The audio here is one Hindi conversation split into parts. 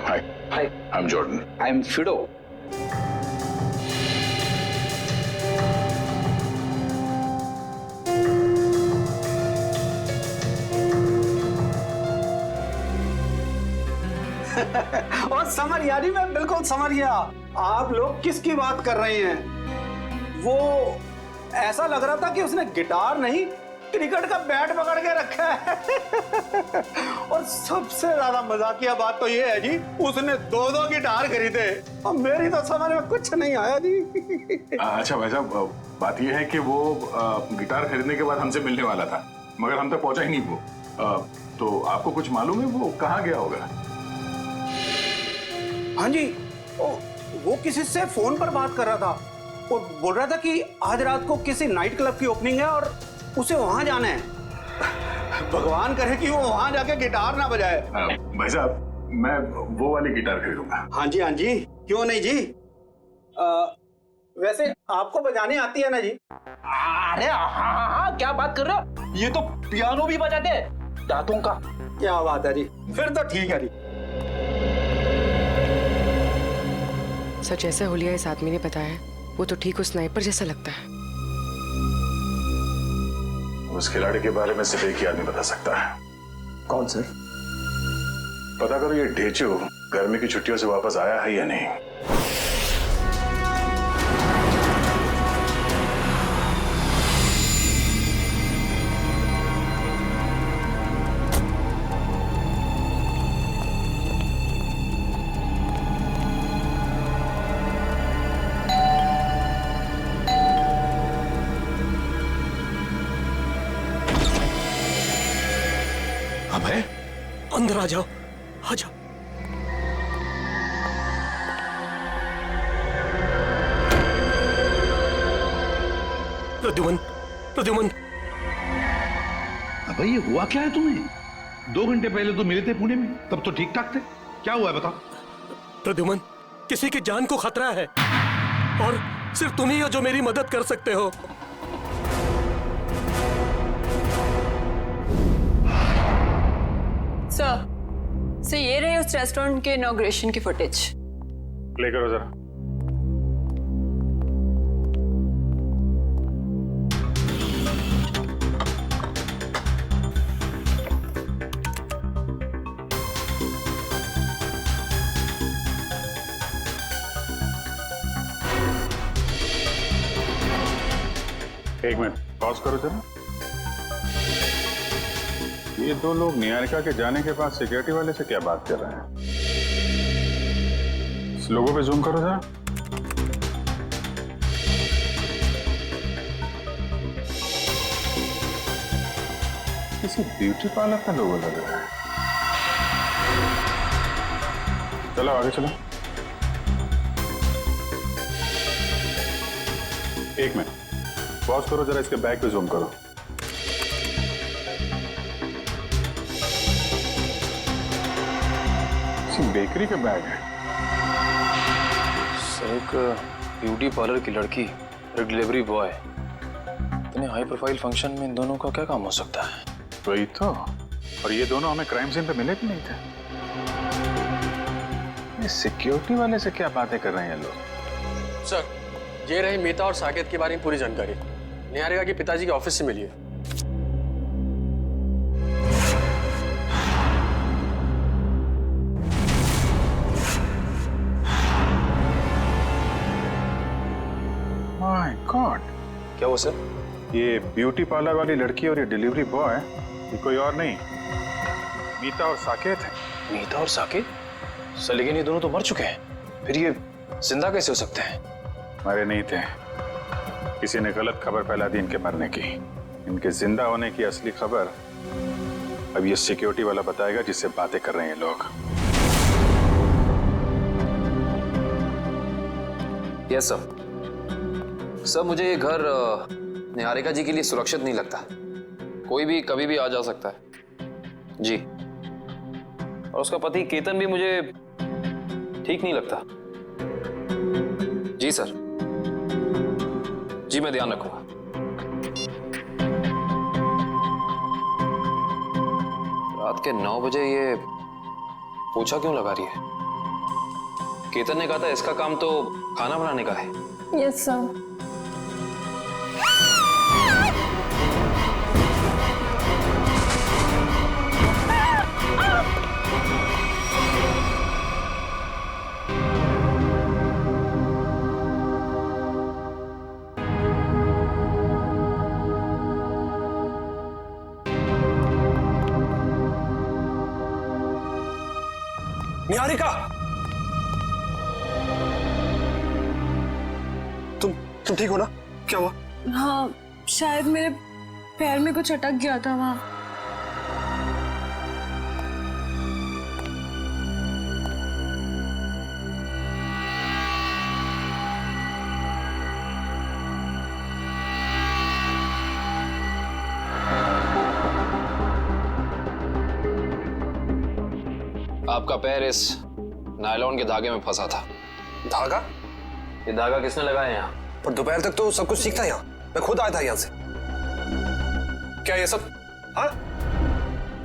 Hi. Hi. I'm Jordan. I'm Fido. और समझ यानी मैं बिल्कुल समझ गया आप लोग किसकी बात कर रहे हैं। वो ऐसा लग रहा था कि उसने गिटार नहीं क्रिकेट का बैट पकड़ के रखा है। और सबसे ज्यादा मजाकिया बात तो ये है जी, उसने दो गिटार खरीदे और मेरी तो समझ में कुछ नहीं आया जी। अच्छा भाई साहब, बात यह है कि वो गिटार खरीदने के बाद हमसे मिलने वाला था, मगर हम तक पहुंचा ही नहीं वो। तो आपको कुछ मालूम है वो कहाँ गया होगा? हाँ जी, वो किसी से फोन पर बात कर रहा था और बोल रहा था कि आज रात को किसी नाइट क्लब की ओपनिंग है और उसे वहां जाना है। भगवान करे कि वो वहां जाके गिटार ना बजाए। भाई साहब, मैं वो वाली गिटार खरीदूंगा। हाँ जी, क्यों नहीं जी। वैसे आपको बजाने आती है ना जी? अरे हाँ, क्या बात कर रहे हो? ये तो पियानो भी बजाते हैं, दांतों का। क्या बात है जी, फिर तो ठीक है जी। सच जैसा हुलिया इस आदमी ने बताया, वो तो ठीक उस स्नाइपर जैसा लगता है। उस खिलाड़ी के बारे में सिर्फ एक ही आदमी बता सकता है। कौन सर? पता करो ये ढेचू गर्मी की छुट्टियों से वापस आया है या नहीं। अभय, अंदर आ जाओ, आ जाओ। प्रद्युमन, प्रद्युमन। अबे ये हुआ क्या है तुम्हें? 2 घंटे पहले तो मिले थे पुणे में, तब तो ठीक ठाक थे। क्या हुआ है बताओ? प्रद्युमन, किसी की जान को खतरा है और सिर्फ तुम ही हो जो मेरी मदद कर सकते हो। सर, ये रहे उस रेस्टोरेंट के इनॉग्रेशन की फुटेज। प्ले करो जरा। एक मिनट पॉज करो जरा। ये 2 लोग निहारिका के जाने के बाद सिक्योरिटी वाले से क्या बात कर रहे हैं? इस लोगों पे जूम करो जरा। किसी ब्यूटी पार्लर का लोगो लग रहा है। चलो आगे चलो। एक मिनट पॉज करो जरा, इसके बैग पे जूम करो। बेकरी का बैग है। एक ब्यूटी पार्लर की लड़की, एक डिलीवरी बॉय, इतने हाई प्रोफाइल फंक्शन में इन दोनों का क्या काम हो सकता है? वही तो। और ये दोनों हमें क्राइम सीन पे मिले भी नहीं थे। ये सिक्योरिटी वाले से क्या बातें कर रहे हैं लोग? सर, ये रही मीता और साकेत के बारे में पूरी जानकारी। निहारिका के पिताजी के ऑफिस से मिली है। माय गॉड, क्या वो सर? ये ब्यूटी पार्लर वाली लड़की और ये डिलीवरी बॉय, ये कोई और नहीं, मीता और साकेत है। मीता और साकेत? सर लेकिन ये दोनों तो मर चुके हैं, फिर ये जिंदा कैसे हो सकते हैं? मरे नहीं थे, किसी ने गलत खबर फैला दी इनके मरने की। इनके जिंदा होने की असली खबर अब ये सिक्योरिटी वाला बताएगा जिससे बातें कर रहे हैं लोग। Yes sir. सर मुझे ये घर निहारिका जी के लिए सुरक्षित नहीं लगता। कोई भी कभी भी आ जा सकता है जी। और उसका पति केतन भी मुझे ठीक नहीं लगता। जी सर, जी मैं ध्यान रखूंगा। रात के 9 बजे ये पोछा क्यों लगा रही है? केतन ने कहा था इसका काम तो खाना बनाने का है। Yes sir. निहारिका, तुम ठीक हो ना? क्या हुआ? हाँ, शायद मेरे पैर में कुछ अटक गया था वहाँ। आपका पैर इस नायलॉन के धागे में फंसा था। धागा? ये धागा किसने लगाया यहाँ? पर दोपहर तक तो सब कुछ ठीक था यहाँ। मैं खुद आया था यहाँ से। क्या ये सब? हाँ?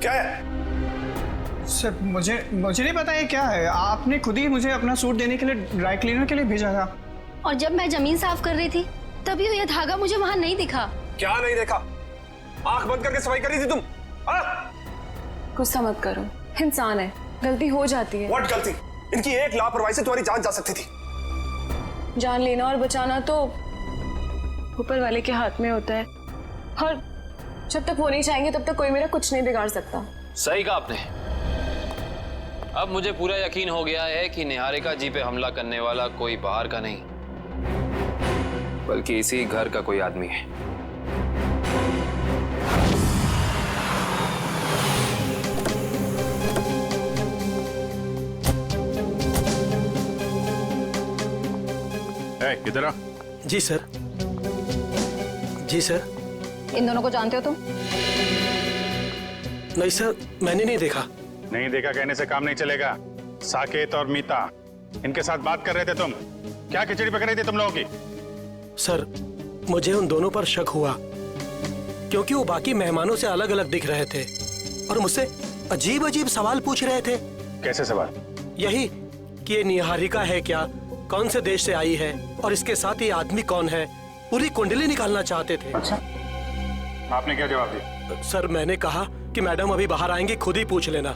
क्या है? सर मुझे नहीं पता ये क्या है। आपने खुद ही मुझे अपना सूट देने के लिए ड्राई क्लीनर के लिए भेजा था। और जब मैं जमीन साफ कर रही थी तभी ये धागा मुझे वहां नहीं दिखा। क्या नहीं देखा? आंख बंद करके सफाई कर रही थी तुम? हाँ? गुस्सा मत करो, इंसान है, गलती हो जाती है। व्हाट गलती? इनकी एक लापरवाही से तुम्हारी जान जा सकती थी। जान लेना और बचाना तो ऊपर वाले के हाथ में होता है, और जब तक वो नहीं चाहेंगे तब तक कोई मेरा कुछ नहीं बिगाड़ सकता। सही कहा आपने। अब मुझे पूरा यकीन हो गया है कि निहारिका जी पे हमला करने वाला कोई बाहर का नहीं, बल्कि इसी घर का कोई आदमी है। इधर आ। जी सर। जी सर। इन दोनों को जानते हो तुम? नहीं सर, मैंने नहीं देखा। नहीं देखा कहने से काम नहीं चलेगा। साकेत और मीता इनके साथ बात कर रहे थे तुम। क्या खिचड़ी पक रही थी तुम लोगों की? सर, मुझे उन दोनों पर शक हुआ क्योंकि वो बाकी मेहमानों से अलग अलग दिख रहे थे और मुझसे अजीब अजीब सवाल पूछ रहे थे। कैसे सवाल? यही कि ये निहारिका है क्या, कौन से देश से आई है और इसके साथ ये आदमी कौन है, पूरी कुंडली निकालना चाहते थे। अच्छा, आपने क्या जवाब दिया? सर, मैंने कहा कि मैडम अभी बाहर आएंगी, खुद ही पूछ लेना।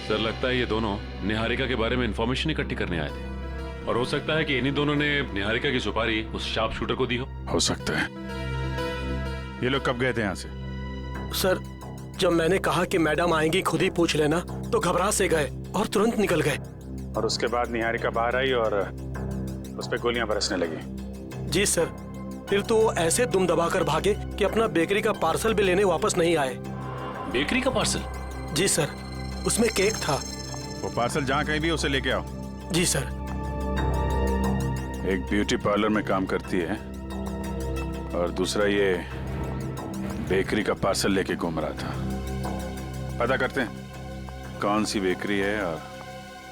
सर, लगता है ये दोनों निहारिका के बारे में इंफॉर्मेशन इकट्ठी करने आए थे और हो सकता है कि इन्हीं दोनों ने निहारिका की सुपारी उस शार्प शूटर को दी हो सकता है। ये लोग कब गए थे यहाँ से? सर, जब मैंने कहा कि मैडम आएंगी, खुद ही पूछ लेना, तो घबरा से गए और तुरंत निकल गए। और उसके बाद निहारिका बाहर आई और उस पे गोलियां बरसने लगी। जी सर, फिर तो वो ऐसे दुम दबाकर भागे कि अपना बेकरी का पार्सल भी लेने वापस नहीं आए। बेकरी का पार्सल? जी सर, उसमें केक था। वो पार्सल जहाँ कहीं भी उसे लेके आओ। जी सर। एक ब्यूटी पार्लर में काम करती है और दूसरा ये बेकरी का पार्सल लेके घूम रहा था। पता करते हैं कौन सी बेकरी है और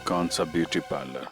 कौन सा ब्यूटी पार्लर।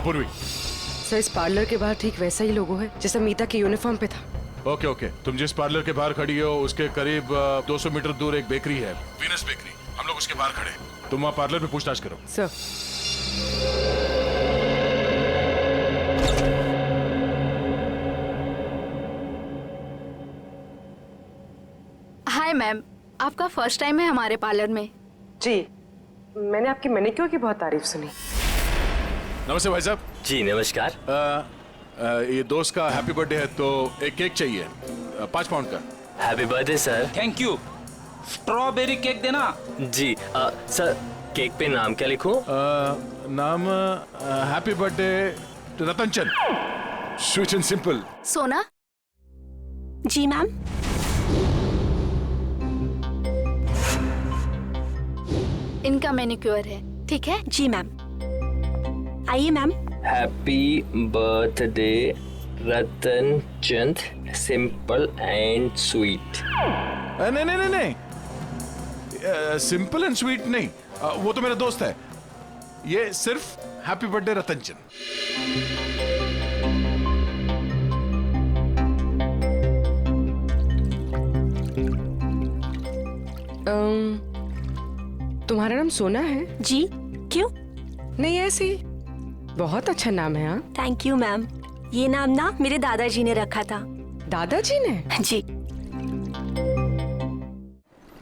पूर्वी, सर, इस पार्लर के बाहर ठीक वैसा ही लोगो है जैसा मीता की यूनिफॉर्म पे था। ओके ओके, तुम जिस पार्लर के बाहर खड़ी हो उसके करीब 200 मीटर दूर एक बेकरी है, वीनस बेकरी। हम लोग उसके बाहर खड़े हैं। तुम वहाँ पार्लर में पूछताछ करो। सर। हाय मैम, आपका फर्स्ट टाइम है हमारे पार्लर में? जी, मैंने आपकी मैनिक्योर की बहुत तारीफ सुनी। नमस्ते भाई साहब। जी नमस्कार। ये दोस्त का हैप्पी बर्थडे है तो एक केक चाहिए 5 पाउंड का। Happy birthday sir. Thank you. Strawberry cake देना। जी सर, केक पे नाम क्या लिखूं? नाम happy birthday Ratanchand, sweet and simple. सोना? जी मैम। इनका मैनिक्योर है, ठीक है? जी मैम। आइए ma'am. Happy birthday Ratan Chand, simple and sweet. नहीं नहीं नहीं नहीं, सिंपल एंड स्वीट नहीं, वो तो मेरा दोस्त है। ये सिर्फ हैप्पी बर्थडे रतन चंद। तुम्हारा नाम सोना है? जी, क्यों? नहीं ऐसे ही, बहुत अच्छा नाम है। हाँ, थैंक यू मैम। ये नाम ना मेरे दादाजी ने रखा था। दादाजी ने? जी।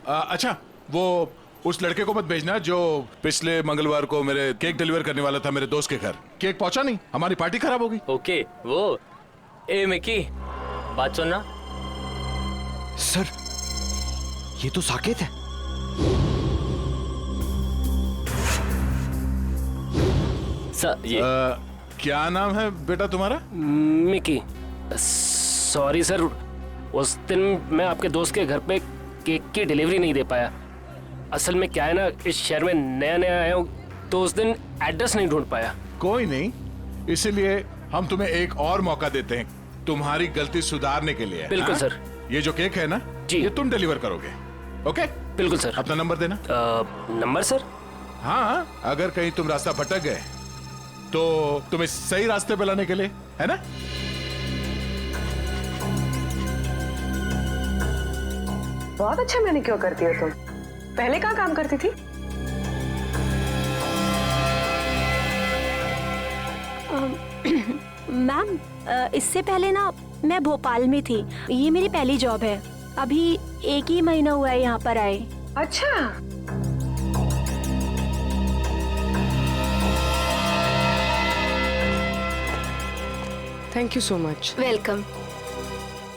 अच्छा, वो उस लड़के को मत भेजना जो पिछले मंगलवार को मेरे केक डिलीवर करने वाला था मेरे दोस्त के घर। केक पहुंचा नहीं, हमारी पार्टी खराब हो गई। ओके, वो ए मिकी, बात सुनना। सर, ये तो साकेत है। सर, ये क्या नाम है बेटा तुम्हारा? मिकी। सॉरी सर, उस दिन मैं आपके दोस्त के घर पे केक की डिलीवरी नहीं दे पाया। असल में क्या है ना, इस शहर में नया नया आया हूँ तो उस दिन एड्रेस नहीं ढूंढ पाया। कोई नहीं, इसीलिए हम तुम्हें एक और मौका देते हैं तुम्हारी गलती सुधारने के लिए। बिल्कुल सर। ये जो केक है ना जी, ये तुम डिलीवर करोगे। ओके? बिल्कुल सर। अपना नंबर देना। Number sir? हाँ, अगर कहीं तुम रास्ता भटक गए तो तुम्हें सही रास्ते पे लाने के लिए, है ना? बहुत अच्छा मैनिक्योर करती हो तुम। पहले कहाँ काम करती थी? मैम, इससे पहले ना मैं भोपाल में थी। ये मेरी पहली जॉब है। अभी 1 ही महीना हुआ है यहाँ पर आए। अच्छा, thank you so much. Welcome.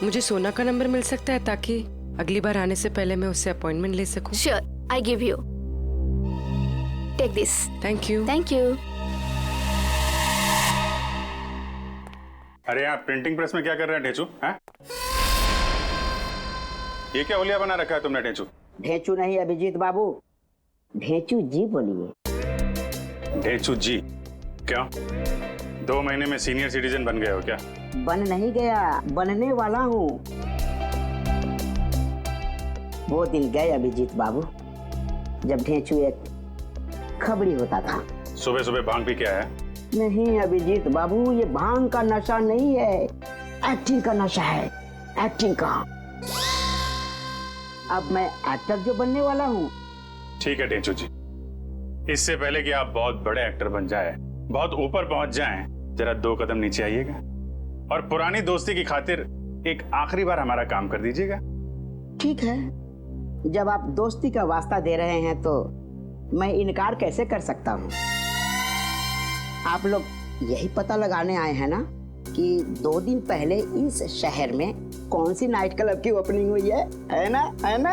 मुझे सोना का नंबर मिल सकता है ताकि अगली बार आने से पहले मैं उससे अपॉइंटमेंट ले सकूं? Sure, I give you. Take this. Thank you. Thank you. अरे यहाँ प्रिंटिंग प्रेस में क्या कर रहे हैं ढेंचू? हैं? ये क्या होलिया बना रखा है तुमने ढेंचू? ढेंचू नहीं अभिजीत बाबू, ढेंचू जी बोलिए। ढेंचू जी? क्या 2 महीने में सीनियर सिटीजन बन गए हो क्या? बन नहीं गया, बनने वाला हूँ। वो दिन गए अभिजीत बाबू जब ढेंचू एक खबड़ी होता था। सुबह सुबह भांग भी क्या है? नहीं अभिजीत बाबू, ये भांग का नशा नहीं है, एक्टिंग का नशा है, एक्टिंग का। अब मैं एक्टर जो बनने वाला हूँ। ठीक है ढेंचू जी, इससे पहले कि आप बहुत बड़े एक्टर बन जाए, बहुत ऊपर पहुंच जाएं, जरा 2 कदम नीचे आइएगा और पुरानी दोस्ती की खातिर एक आखिरी बार हमारा काम कर दीजिएगा। ठीक है, जब आप दोस्ती का वास्ता दे रहे हैं तो मैं इनकार कैसे कर सकता हूँ। आप लोग यही पता लगाने आए हैं ना कि 2 दिन पहले इस शहर में कौन सी नाइट क्लब की ओपनिंग हुई है ना? है ना?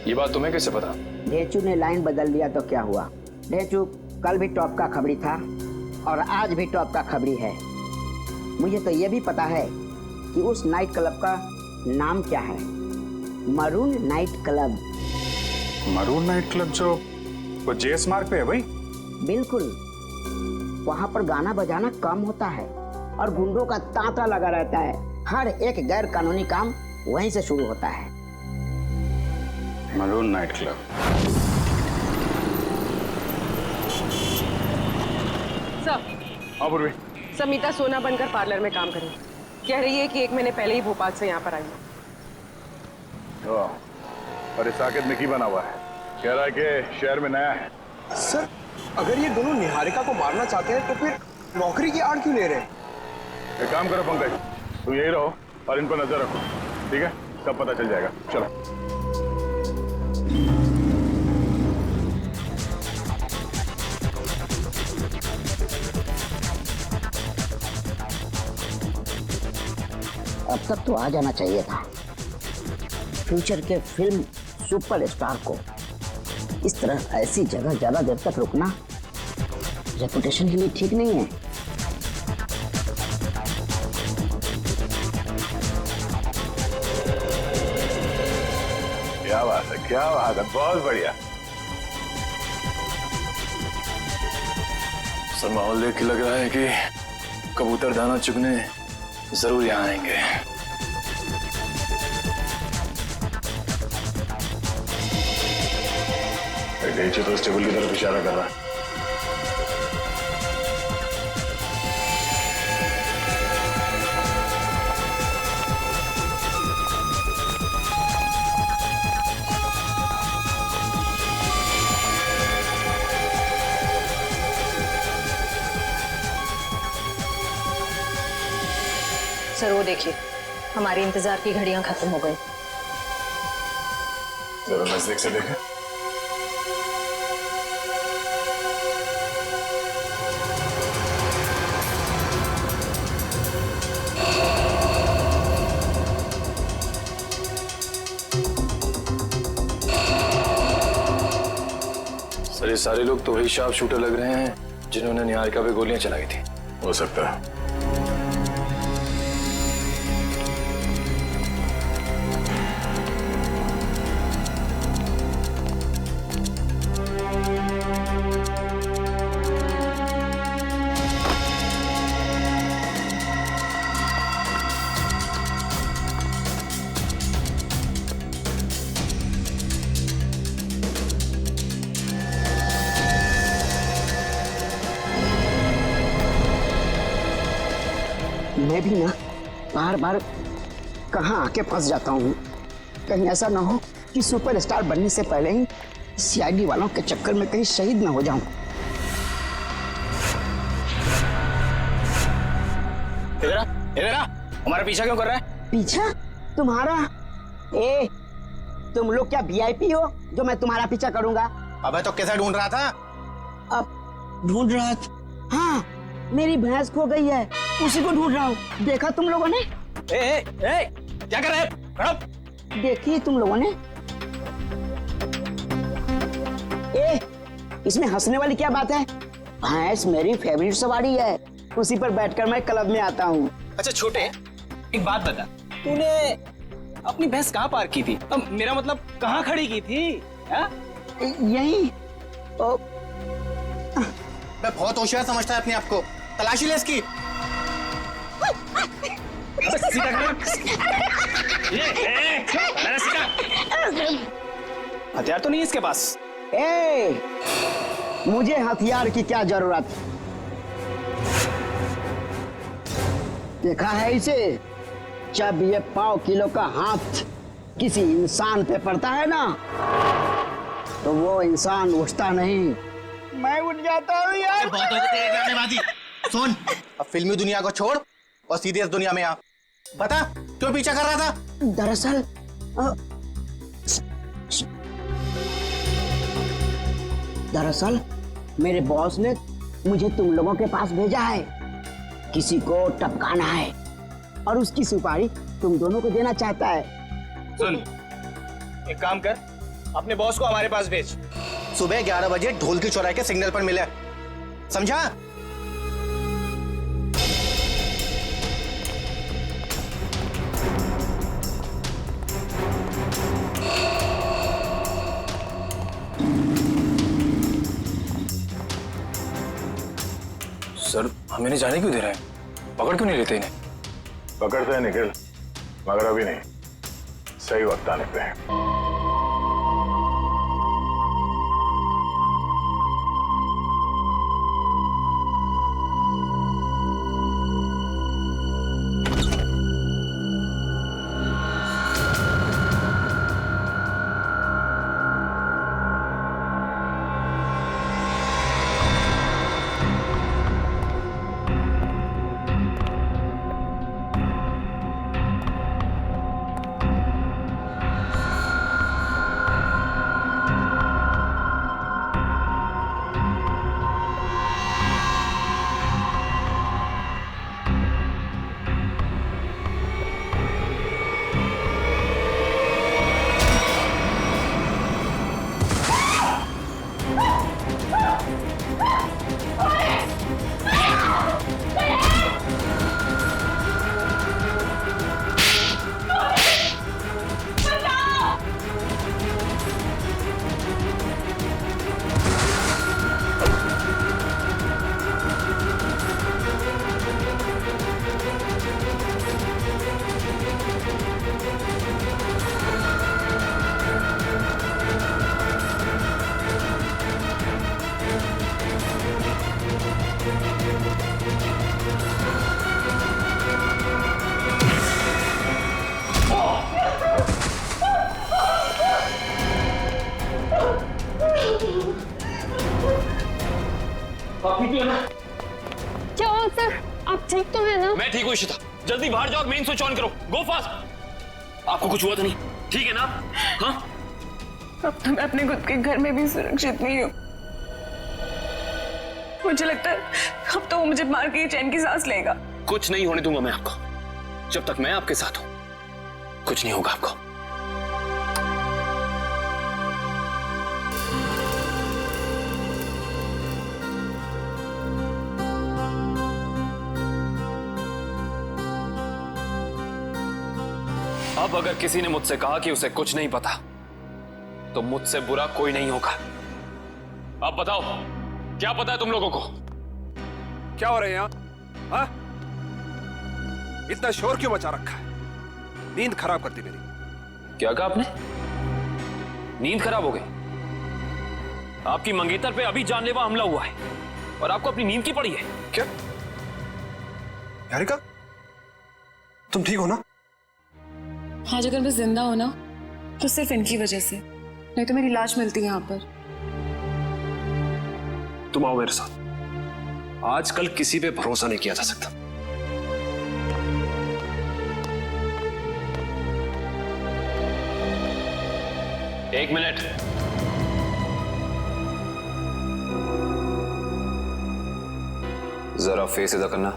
ये बात तुम्हें कैसे पता? ढेंचू ने लाइन बदल दिया तो क्या हुआ? ढेंचू कल भी टॉप का खबरी था और आज भी टॉप का खबरी है। मुझे तो ये भी पता है कि उस नाइट क्लब का नाम क्या है, maroon night club. Maroon night club जो वो जेएस मार्ग पे है भाई? बिल्कुल, वहाँ पर गाना बजाना कम होता है और गुंडों का तांता लगा रहता है। हर एक गैर कानूनी काम वहीं से शुरू होता है। Maroon night club. Sir, Samita सोना बनकर पार्लर में काम करें। कह रही है कि 1 महीने पहले ही भोपाल से यहाँ पर आई है। और इस साकेत में की बना हुआ है, कह रहा है कि शहर में नया है। सर, अगर ये दोनों निहारिका को मारना चाहते हैं तो फिर नौकरी की आड़ क्यों ले रहे हैं? एक काम करो पंकज, तुम यही रहो और इन पर नजर रखो, ठीक है? सब पता चल जाएगा। चलो। अब तक तो आ जाना चाहिए था। फ्यूचर के फिल्म सुपरस्टार को इस तरह ऐसी जगह ज्यादा देर तक रुकना रेपुटेशन के लिए ठीक नहीं है। क्या बात है, क्या बात है, बहुत बढ़िया। सर माहौल देख के लग रहा है कि कबूतर दाना चुगने जरूर यहाँ आएंगे। नीचे तो इस टेबल की तरफ इशारा कर रहा है। सर वो देखिए, हमारे इंतजार की घड़ियां खत्म हो गई। जरा नजदीक से देखें। सर ये सारे लोग तो वही शार्प शूटर लग रहे हैं जिन्होंने निहारिका पे गोलियां चलाई थी। हो सकता है। मैं भी ना बार बार कहाँ आके फंस जाता हूँ। कहीं ऐसा ना हो कि सुपरस्टार बनने से पहले ही सीआईडी वालों के चक्कर में कहीं शहीद ना हो जाऊं। इधर आ, हमारा पीछा क्यों कर रहा है? पीछा? तुम्हारा? ए, तुम लोग क्या वीआईपी हो जो मैं तुम्हारा पीछा करूंगा? अबे तो कैसे ढूंढ रहा था? अब ढूंढ रहा था? हाँ, मेरी भैंस खो गई है, उसी को ढूंढ रहा हूँ। देखा तुम लोगों ने? क्या कर रहे हैं? देखिए तुम लोगों ने? ए, इसमें हंसने वाली क्या बात है? भैंस मेरी फेवरेट सवारी है, उसी पर बैठकर मैं क्लब में आता हूँ। अच्छा छोटे, एक बात बता, तूने अपनी भैंस कहाँ पार्क की थी? अब मेरा मतलब कहाँ खड़ी की थी? यहीं। मैं बहुत होशियार समझता है अपने आप को। तलाशी ले इसकी। हथियार तो नहीं है इसके पास। ए, मुझे हथियार की क्या जरूरत? देखा है इसे? जब ये 5 किलो का हाथ किसी इंसान पे पड़ता है ना, तो वो इंसान उठता नहीं, मैं उठ जाता हूँ यार। बहुत हो गए तेरे ड्रामेबाजी। सुन, अब फिल्मी दुनिया को छोड़ और सीरियस दुनिया में आ। बता, क्यों पीछा कर रहा था? दरअसल मेरे बॉस ने मुझे तुम लोगों के पास भेजा है। किसी को टपकाना है और उसकी सुपारी तुम दोनों को देना चाहता है। सुन, एक काम कर, अपने बॉस को हमारे पास भेज। सुबह 11 बजे ढोल की चौराहे के सिग्नल पर मिले, समझा? सर हमें नहीं जाने क्यों दे रहे हैं? पकड़ क्यों नहीं लेते इन्हें? पकड़ते हैं निखिल, मगर अभी नहीं, सही वक्त आने पे है। क्या हुआ सर? आप ठीक तो है ना? मैं ठीक हूँ इशिता, जल्दी बाहर जाओ और मेन स्विच ऑन करो, गो फास्ट। आपको कुछ हुआ तो नहीं, ठीक है ना? हाँ, अब तो मैं अपने खुद के घर में भी सुरक्षित नहीं हूँ। मुझे लगता है अब तो वो मुझे मार के चैन की सांस लेगा। कुछ नहीं होने दूंगा मैं आपको, जब तक मैं आपके साथ हूं कुछ नहीं होगा आपको। अब अगर किसी ने मुझसे कहा कि उसे कुछ नहीं पता, तो मुझसे बुरा कोई नहीं होगा। अब बताओ, क्या पता है तुम लोगों को? क्या हो रहा है यहाँ? हाँ? इतना शोर क्यों मचा रखा है? नींद खराब करती मेरी। क्या कहा आपने? नींद खराब हो गई? आपकी मंगेतर पे अभी जानलेवा हमला हुआ है और आपको अपनी नींद की पड़ी है क्या? निहारिका, तुम ठीक हो ना? आज अगर मैं जिंदा हो ना तो सिर्फ इनकी वजह से, नहीं तो मेरी लाश मिलती है यहाँ पर। तुम आओ मेरे साथ। आजकल किसी पे भरोसा नहीं किया जा सकता। एक मिनट। जरा फेस सीधा करना।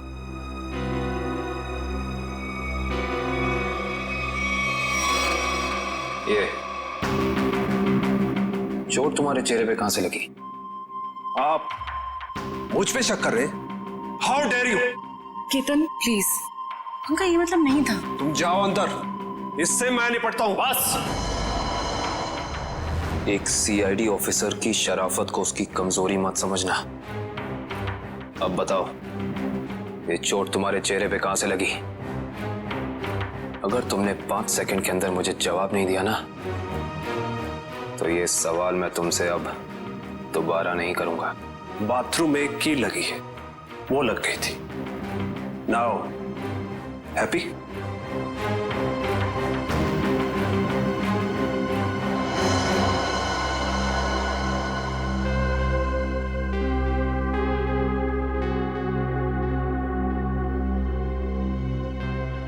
ये चोट तुम्हारे चेहरे पे कहां से लगी? आप मुझ पे शक कर रहे? How dare you! Ketan please, उनका ये मतलब नहीं था। तुम जाओ अंदर, इससे मैं निपटता हूं। बस। एक सीआईडी ऑफिसर की शराफत को उसकी कमजोरी मत समझना। अब बताओ, ये चोट तुम्हारे चेहरे पे कहां से लगी? अगर तुमने 5 सेकंड के अंदर मुझे जवाब नहीं दिया ना, तो ये सवाल मैं तुमसे अब दोबारा नहीं करूंगा। बाथरूम में एक कील लगी है, वो लग गई थी। Now happy?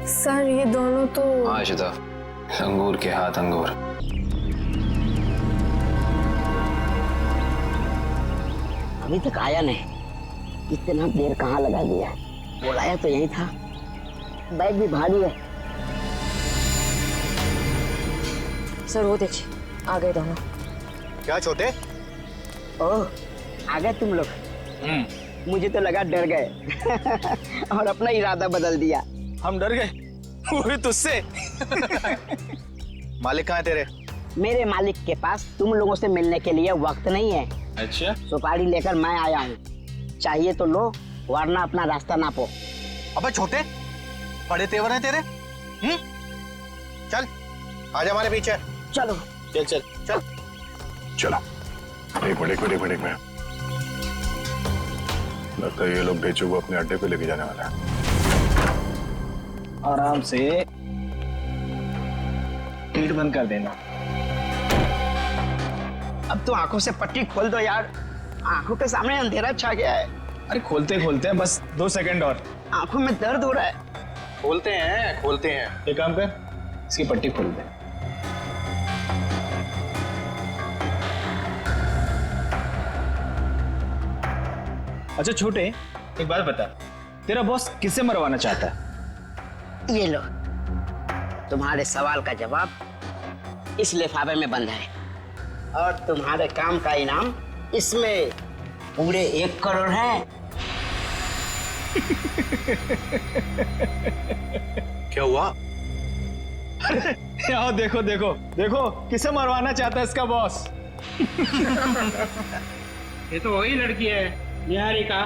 सर ये दोनों तो... हाँ इशिता, अंगूर के हाथ अंगूर। अभी तक आया नहीं, इतना देर कहाँ लगा दिया? बुलाया तो यही था, बैग भी भारी है। सर वो देखिए, आ गए दोनों। क्या छोटे? ओह, आ गए तुम लोग। मुझे तो लगा डर गए और अपना इरादा बदल दिया। हम डर गए? वो भी तुझसे? मालिक कहाँ है तेरे? मेरे मालिक के पास तुम लोगों से मिलने के लिए वक्त नहीं है। अच्छा, सुपारी लेकर मैं आया हूँ, चाहिए तो लो, वरना अपना रास्ता नापो। अबे छोटे, बड़े तेवर हैं तेरे। चल, आजा हमारे पीछे। चलो चल चल चल। चलो। एक मिनट में लगता है ये लोग बेचू को अपने अड्डे पे लेके जाने वाला है। आराम से गेट बंद कर देना। अब तो आंखों से पट्टी खोल दो यार, आंखों के सामने अंधेरा छा गया है। अरे खोलते खोलते बस 2 सेकंड और। आंखों में दर्द हो रहा है। खोलते हैं। एक काम कर, इसकी पट्टी खोल दे। अच्छा छोटे, एक बात बता, तेरा बॉस किसे मरवाना चाहता है? ये लो, तुम्हारे सवाल का जवाब इस लिफाफे में बंद है और तुम्हारे काम का इनाम इसमें पूरे 1 करोड़ है। क्या हुआ? अरे यहाँ देखो देखो देखो, किसे मरवाना चाहता है इसका बॉस? ये तो वही लड़की है निहारिका,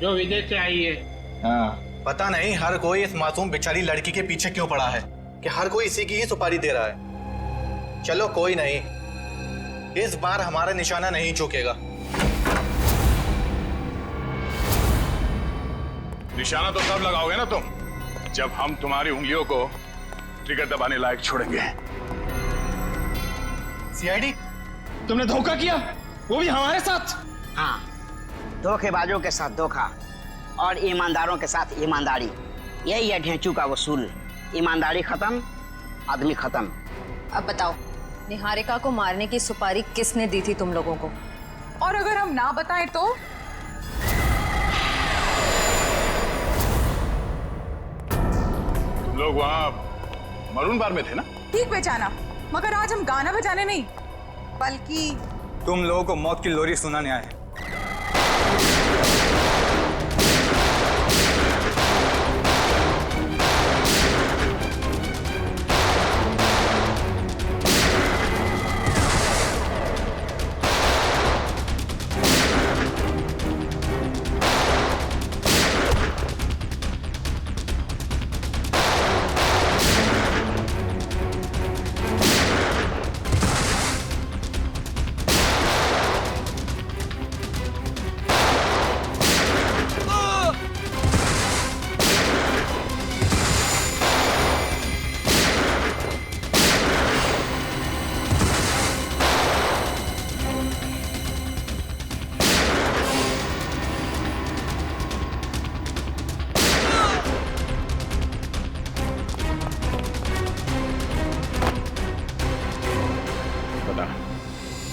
जो विदेश से आई है। हाँ, पता नहीं हर कोई इस मासूम बेचारी लड़की के पीछे क्यों पड़ा है कि हर कोई इसी की ही सुपारी दे रहा है। चलो कोई नहीं, इस बार हमारा निशाना नहीं चूकेगा। निशाना तो तब लगाओगे ना तुम, जब हम तुम्हारी उंगलियों को ट्रिगर दबाने लायक छोड़ेंगे। सीआईडी, तुमने धोखा किया, वो भी हमारे साथ। हाँ, धोखेबाजों के साथ धोखा और ईमानदारों के साथ ईमानदारी, यही है ढेंचू का वसूल। ईमानदारी खत्म, आदमी खत्म। अब बताओ, निहारिका को मारने की सुपारी किसने दी थी तुम लोगों को? और अगर हम ना बताएं तो? तुम लोग वहाँ मरून बार में थे ना? ठीक पहचाना, मगर आज हम गाना बजाने नहीं बल्कि तुम लोगों को मौत की लोरी सुनाने आए हैं।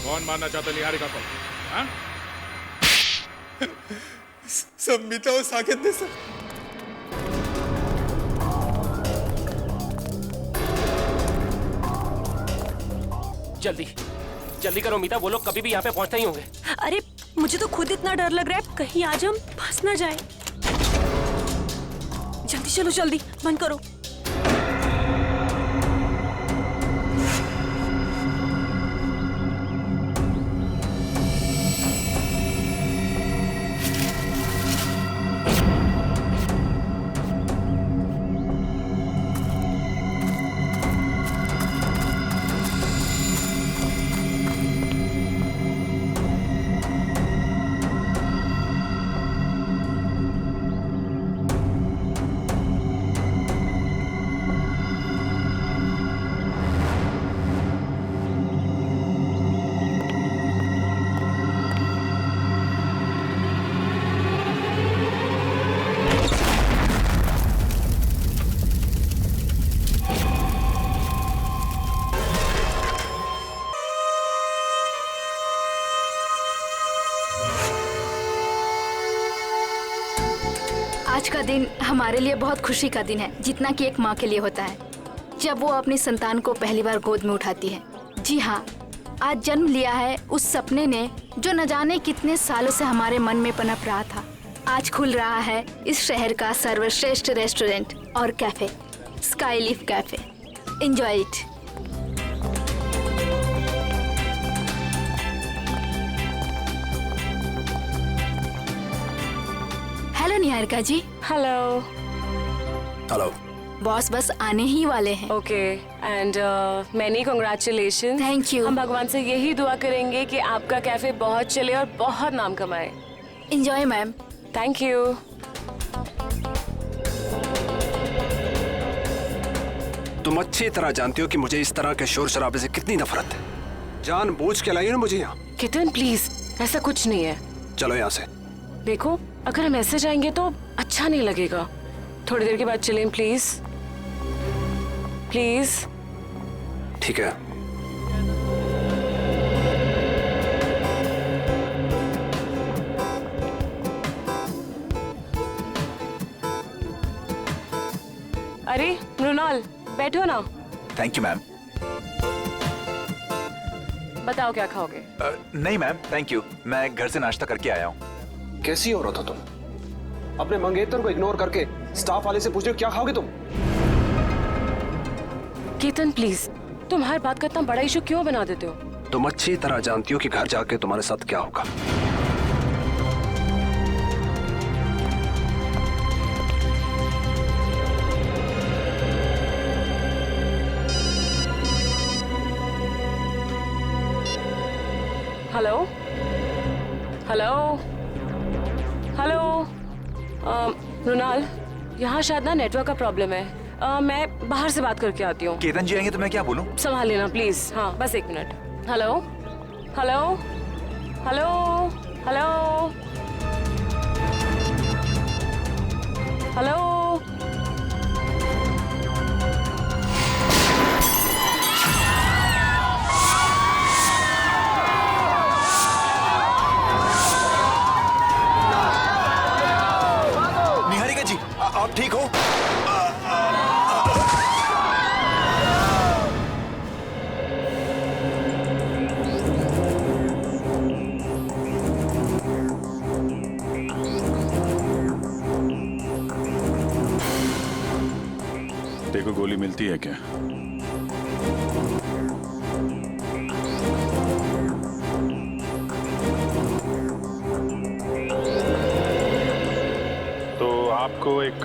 कौन मारना चाहता निहारिका को? हाँ? सब मीता और साकेत ने सर। जल्दी जल्दी करो मीता, वो लोग कभी भी यहाँ पे पहुंचते ही होंगे। अरे मुझे तो खुद इतना डर लग रहा है, कहीं आज हम फंस ना जाए। जल्दी चलो, जल्दी बंद करो। आज का दिन हमारे लिए बहुत खुशी का दिन है, जितना कि एक माँ के लिए होता है जब वो अपनी संतान को पहली बार गोद में उठाती है। जी हाँ, आज जन्म लिया है उस सपने ने जो न जाने कितने सालों से हमारे मन में पनप रहा था। आज खुल रहा है इस शहर का सर्वश्रेष्ठ रेस्टोरेंट और cafe, Sky Leaf cafe. Enjoy it. Hello Niharika ji. Hello. Hello. Boss बस आने ही वाले हैं। Okay, and many congratulation. Thank you. हम भगवान से यही दुआ करेंगे कि आपका कैफे बहुत चले और बहुत नाम कमाए। Enjoy ma'am. Thank you. तुम अच्छी तरह जानती हो कि मुझे इस तरह के शोर शराबे से कितनी नफरत है। जानबूझ के लाई हो ना मुझे यहाँ। कितन प्लीज, ऐसा कुछ नहीं है। चलो यहाँ से। देखो, अगर हम ऐसे जाएंगे तो अच्छा नहीं लगेगा। थोड़ी देर के बाद चलें प्लीज। प्लीज। ठीक है। अरे मृणाल, बैठो ना। Thank you ma'am. बताओ क्या खाओगे? नहीं मैम, थैंक यू, मैं घर से नाश्ता करके आया हूँ। कैसी औरत हो तुम? अपने मंगेतर को इग्नोर करके स्टाफ वाले से पूछ रहे हो क्या खाओगे तुम? केतन प्लीज, तुम हर बात का इतना बड़ा इशू क्यों बना देते हो? तुम अच्छी तरह जानती हो कि घर जाके तुम्हारे साथ क्या होगा। Hello hello hello. मृणाल, यहाँ शायद ना नेटवर्क का प्रॉब्लम है। मैं बाहर से बात करके आती हूँ। केतन जी आएंगे तो मैं क्या बोलूँ? संभाल लेना प्लीज। हाँ, बस एक minute. Hello hello hello hello. आप ठीक हो? देखो गोली मिलती है क्या? तो आपको एक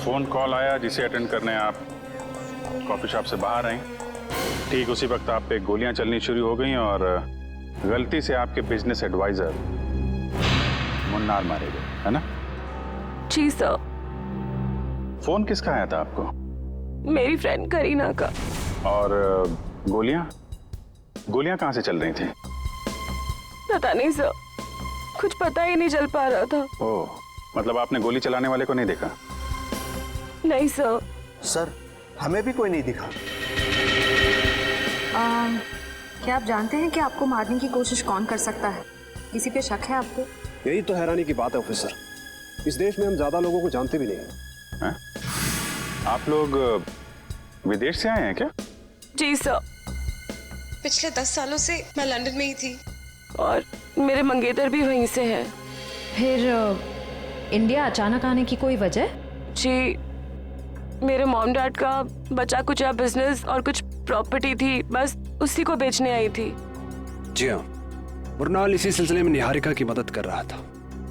फोन कॉल आया जिसे अटेंड करने आप कॉफी शॉप से बाहर आई। ठीक उसी वक्त आप पे गोलियां चलनी शुरू हो गई और गलती से आपके बिजनेस एडवाइजर मुन्नार मारे गए, है ना? जी सर। फोन किसका आया था आपको? मेरी फ्रेंड करीना का। और गोलियां कहाँ से चल रही थी? पता नहीं सर, कुछ पता ही नहीं चल पा रहा था। ओह, मतलब आपने गोली चलाने वाले को नहीं देखा? नहीं सर। सर, हमें भी कोई नहीं दिखा। क्या आप जानते हैं कि आपको मारने की कोशिश कौन कर सकता है? किसी पे शक है आपको? यही तो हैरानी की बात है ऑफिसर, इस देश में हम ज्यादा लोगों को जानते भी नहीं हैं। आप लोग विदेश से आए हैं क्या? जी सर। पिछले 10 सालों से मैं लंदन में ही थी और मेरे मंगेतर भी वहीं से हैं। फिर इंडिया अचानक आने की कोई वजह? जी, मेरे मॉम डैड का बचा कुछ बिजनेस और कुछ प्रॉपर्टी थी, बस उसी को बेचने आई थी। जी हाँ, मुरनाल इसी सिलसिले में निहारिका की मदद कर रहा था।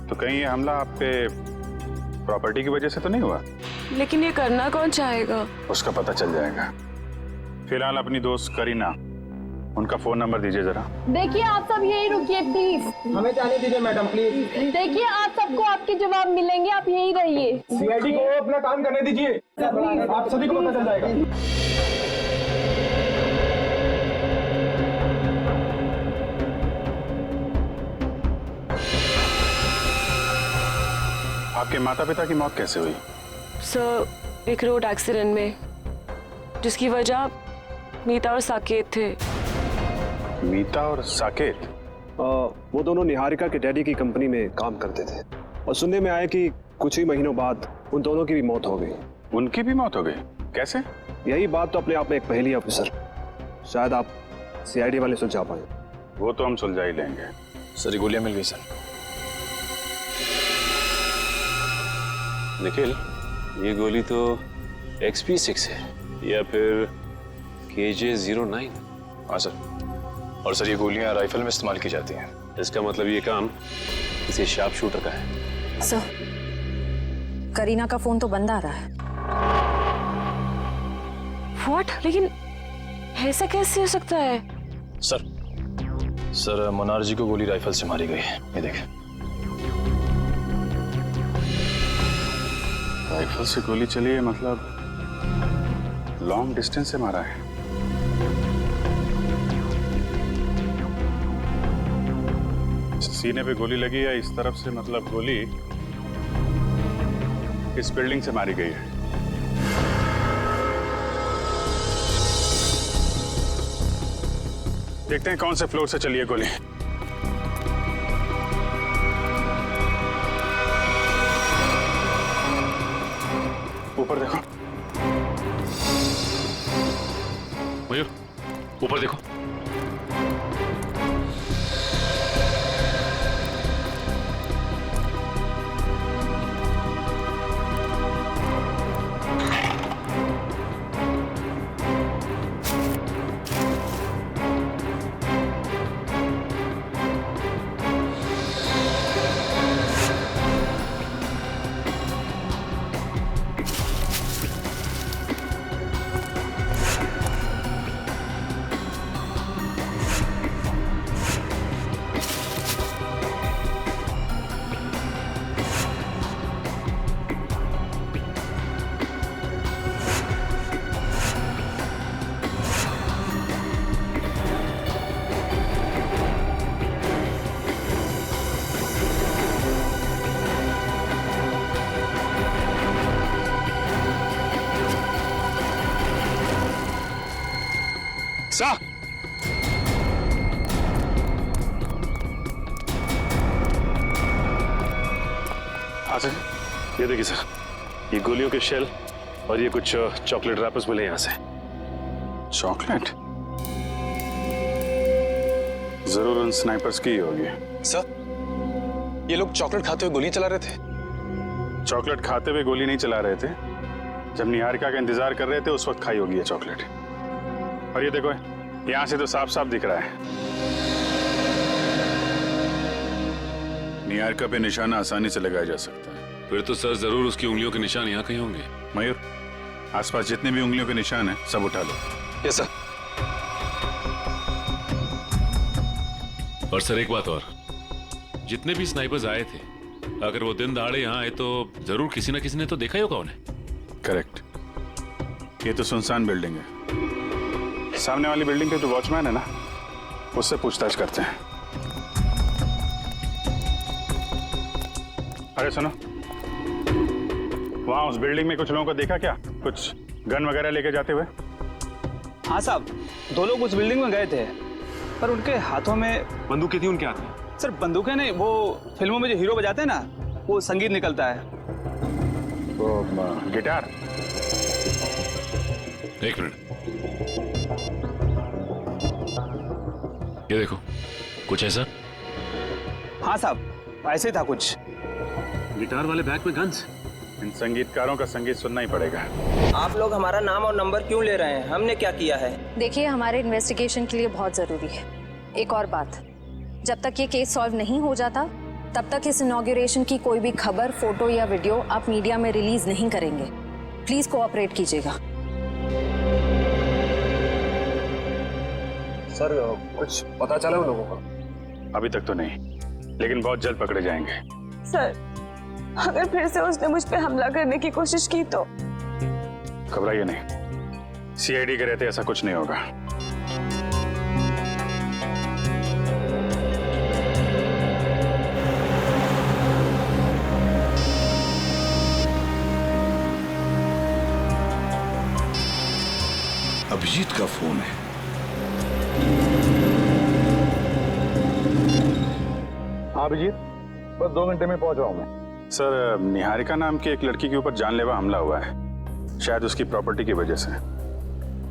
तो कहीं ये हमला आप पे प्रॉपर्टी की वजह से तो नहीं हुआ? लेकिन ये करना कौन चाहेगा? उसका पता चल जाएगा। फिलहाल अपनी दोस्त करीना, उनका फोन नंबर दीजिए जरा। देखिए आप सब यही रुकिए प्लीज। हमें जाने दीजिए मैडम प्लीज। देखिए आप सबको आपके जवाब मिलेंगे, आप यही रहिए। सीआईडी को अपना काम करने दीजिए, आप सभी को पता चल जाएगा। आपके माता पिता की मौत कैसे हुई? सर, एक रोड एक्सीडेंट में, जिसकी वजह मीता और साकेत थे। मीता और साकेत? वो दोनों निहारिका के डैडी की कंपनी में काम करते थे और सुनने में आया कि कुछ ही महीनों बाद उन दोनों की भी मौत हो गई। उनकी भी मौत हो गई? कैसे? यही बात तो अपने आप में एक पहेली है ऑफिसर, शायद आप सीआईडी वाले सुलझा पाए। वो तो हम सुलझा ही लेंगे। सर, गोलियां मिल गई सर। निखिल, ये गोली तो XP6 है या फिर KJ09? हाँ सर, और सर ये गोलियां राइफल में इस्तेमाल की जाती हैं। इसका मतलब ये काम किसी शार्प शूटर का है। सर, करीना का फोन तो बंद आ रहा है। व्हाट? लेकिन ऐसा कैसे हो सकता है? सर मुन्नार जी को गोली राइफल से मारी गई है, ये देखें। राइफल से गोली चली है, मतलब लॉन्ग डिस्टेंस से मारा है। सीने पे गोली लगी है इस तरफ से, मतलब गोली इस बिल्डिंग से मारी गई है। देखते हैं कौन से फ्लोर से चली है गोली। ऊपर देखो। मयूर, ऊपर देखो। सा हाँ सर, ये देखिए सर, ये गोलियों के शेल और ये कुछ चॉकलेट रैपर्स मिले यहाँ से। चॉकलेट? जरूर उन स्नाइपर्स की ही होगी। सर, ये लोग चॉकलेट खाते हुए गोली चला रहे थे। चॉकलेट खाते हुए गोली नहीं चला रहे थे। जब निहारिका का इंतजार कर रहे थे उस वक्त खाई होगी ये चॉकलेट। और ये देखो, यहाँ से तो साफ साफ दिख रहा है। निहारिका पे निशाना आसानी से लगाया जा सकता है। फिर तो सर जरूर उसकी उंगलियों के निशान यहाँ कहीं होंगे। मयूर, आसपास जितने भी उंगलियों के निशान हैं सब उठा लो। Yes sir. और सर एक बात और, जितने भी स्नाइपर्स आए थे, अगर वो दिन दहाड़े यहाँ आए तो जरूर किसी ना किसी ने तो देखा ही होगा उन्हें। करेक्ट। ये तो सुनसान बिल्डिंग है। सामने वाली बिल्डिंग पे जो वॉचमैन है ना, उससे पूछताछ करते हैं। अरे सुनो, वहां उस बिल्डिंग में कुछ लोगों को देखा क्या? कुछ गन वगैरह लेके जाते हुए? हाँ साहब, 2 लोग उस बिल्डिंग में गए थे, पर उनके हाथों में बंदूकें थी उनके हाथ में। सर बंदूकें नहीं, वो फिल्मों में जो हीरो बजाते हैं ना, वो संगीत निकलता है। वो गिटार? एक मिनट, ये देखो, कुछ ऐसा? हाँ साहब, ऐसे ही था कुछ। गिटार वाले बैग में गन्स। इन संगीतकारों का संगीत सुनना ही पड़ेगा। आप लोग हमारा नाम और नंबर क्यों ले रहे हैं? हमने क्या किया है? देखिए, हमारे इन्वेस्टिगेशन के लिए बहुत ज़रूरी है। एक और बात, जब तक ये केस सॉल्व नहीं हो जाता तब तक इस इनॉग्रेशन की कोई भी खबर, फोटो या वीडियो आप मीडिया में रिलीज नहीं करेंगे। प्लीज कोऑपरेट कीजिएगा। सर, कुछ पता चला उन लोगों का? अभी तक तो नहीं, लेकिन बहुत जल्द पकड़े जाएंगे। सर, अगर फिर से उसने मुझ पे हमला करने की कोशिश की तो? घबराइए नहीं, सीआईडी के रहते ऐसा कुछ नहीं होगा। अभिजीत का फोन है। हाँ अभिजीत, बस 2 घंटे में पहुंच रहा हूँ मैं। सर, निहारिका नाम की एक लड़की के ऊपर जानलेवा हमला हुआ है, शायद उसकी प्रॉपर्टी की वजह से।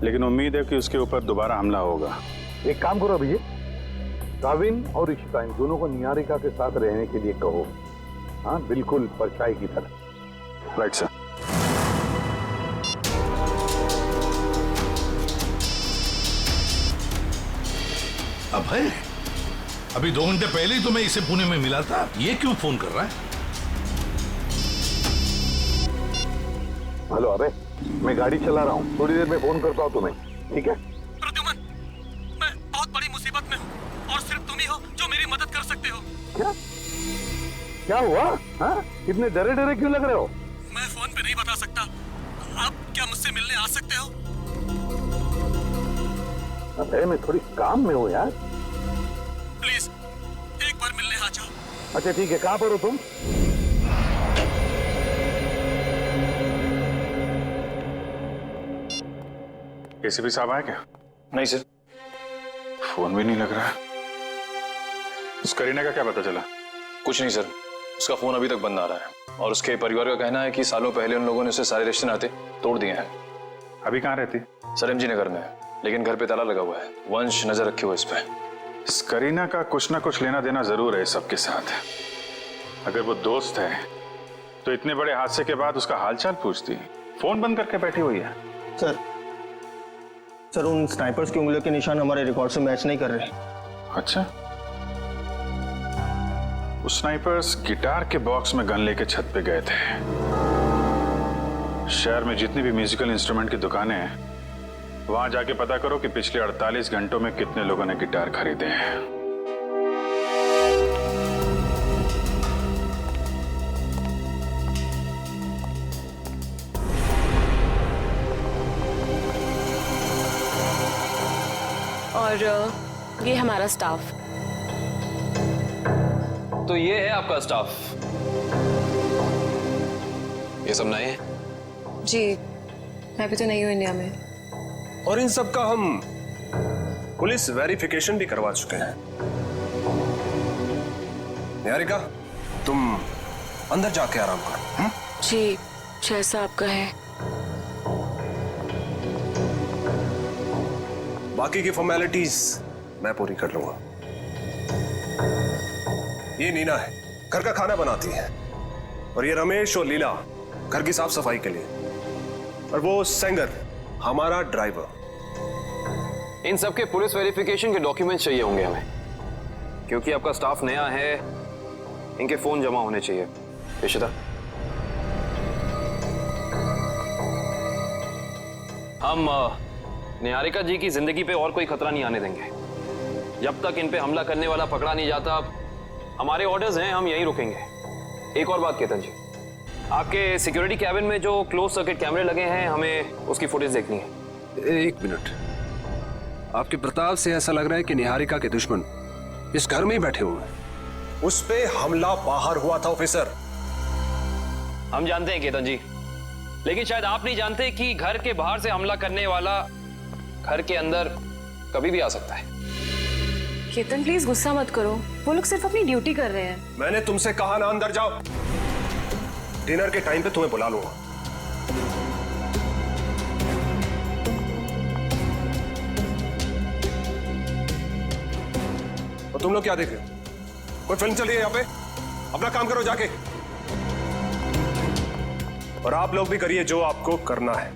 लेकिन उम्मीद है कि उसके ऊपर दोबारा हमला होगा। एक काम करो अभिजीत, काविन और इशिता इन दोनों को निहारिका के साथ रहने के लिए कहो। हाँ, बिल्कुल परछाई की तरह। Right sir. अभय, अभी 2 घंटे पहले ही तो मैं इसे पुणे में मिला था, ये क्यों फोन कर रहा है? हेलो अबे, मैं गाड़ी चला रहा हूँ, थोड़ी देर में फोन करता हूँ तुम्हें, ठीक है? प्रद्युमन, मैं बहुत बड़ी मुसीबत में हूँ और सिर्फ तुम ही हो जो मेरी मदद कर सकते हो। क्या हुआ? हाँ, इतने डरे डरे क्यों लग रहे हो? मैं फोन पे नहीं बता सकता। आप क्या मुझसे मिलने आ सकते हो? अबे, मैं थोड़ी काम में हूँ यार। प्लीज एक बार मिलने आ जाओ। अच्छा ठीक है, कहाँ पर हो तुम? एसीपी साहब आए क्या? नहीं सर। फोन भी नहीं लग रहा। उस करीना का क्या पता चला? कुछ नहीं सर, उसका फोन अभी तक बंद आ रहा है और उसके परिवार का कहना है कि सालों पहले उन लोगों ने उसे सारे रिश्ते नाते तोड़ दिए हैं। अभी कहाँ रहती? सर MG नगर में, लेकिन घर पे ताला लगा हुआ है। वंश नजर रखे हुए इस पे। इस करीना का कुछ ना कुछ लेना देना जरूर है सबके साथ। अगर वो दोस्त है तो इतने बड़े हादसे के बाद उसका हालचाल पूछती, फोन बंद करके बैठी हुई है। सर उन स्नाइपर्स की उंगलियों के निशान हमारे रिकॉर्ड से मैच नहीं कर रहे। अच्छा, उस स्नाइपर्स गिटार के बॉक्स में गन लेके छत पे गए थे। शहर में जितनी भी म्यूजिकल इंस्ट्रूमेंट की दुकानें हैं, वहां जाके पता करो कि पिछले 48 घंटों में कितने लोगों ने गिटार खरीदे हैं। और ये हमारा स्टाफ। तो ये है आपका स्टाफ? ये सब नए हैं? जी, मैं भी तो नहीं हूँ इंडिया में। और इन सब का हम पुलिस वेरिफिकेशन भी करवा चुके हैं। निहारिका, तुम अंदर जाके आराम करो। जी, जैसा आप कहें। बाकी की फॉर्मेलिटीज मैं पूरी कर लूंगा। ये नीना है, घर का खाना बनाती है, और ये रमेश और लीला घर की साफ सफाई के लिए, और वो सेंगर हमारा ड्राइवर। इन सबके पुलिस वेरिफिकेशन के डॉक्यूमेंट्स चाहिए होंगे हमें, क्योंकि आपका स्टाफ नया है। इनके फोन जमा होने चाहिए। इशिता, हम निहारिका जी की जिंदगी पे और कोई खतरा नहीं आने देंगे। जब तक इन पे हमला करने वाला पकड़ा नहीं जाता, हमारे ऑर्डर्स हैं, हम यहीं रुकेंगे। एक और बात केतन जी, आपके सिक्योरिटी कैबिन में जो क्लोज सर्किट कैमरे लगे हैं, हमें उसकी फुटेज देखनी है। एक मिनट, आपके प्रताप से ऐसा लग रहा है कि निहारिका के दुश्मन इस घर में ही बैठे हुए हैं। उस पे हमला बाहर हुआ था ऑफिसर। हम जानते हैं केतन जी, लेकिन शायद आप नहीं जानते कि घर के बाहर से हमला करने वाला घर के अंदर कभी भी आ सकता है। केतन प्लीज गुस्सा मत करो, वो लोग सिर्फ अपनी ड्यूटी कर रहे हैं। मैंने तुमसे कहा ना अंदर जाओ। डिनर के टाइम पे तुम्हें बुला लूंगा। और तुम लोग क्या देख रहे हो? कोई फिल्म चल रही है यहाँ पे? अपना काम करो जाके। और आप लोग भी करिए जो आपको करना है।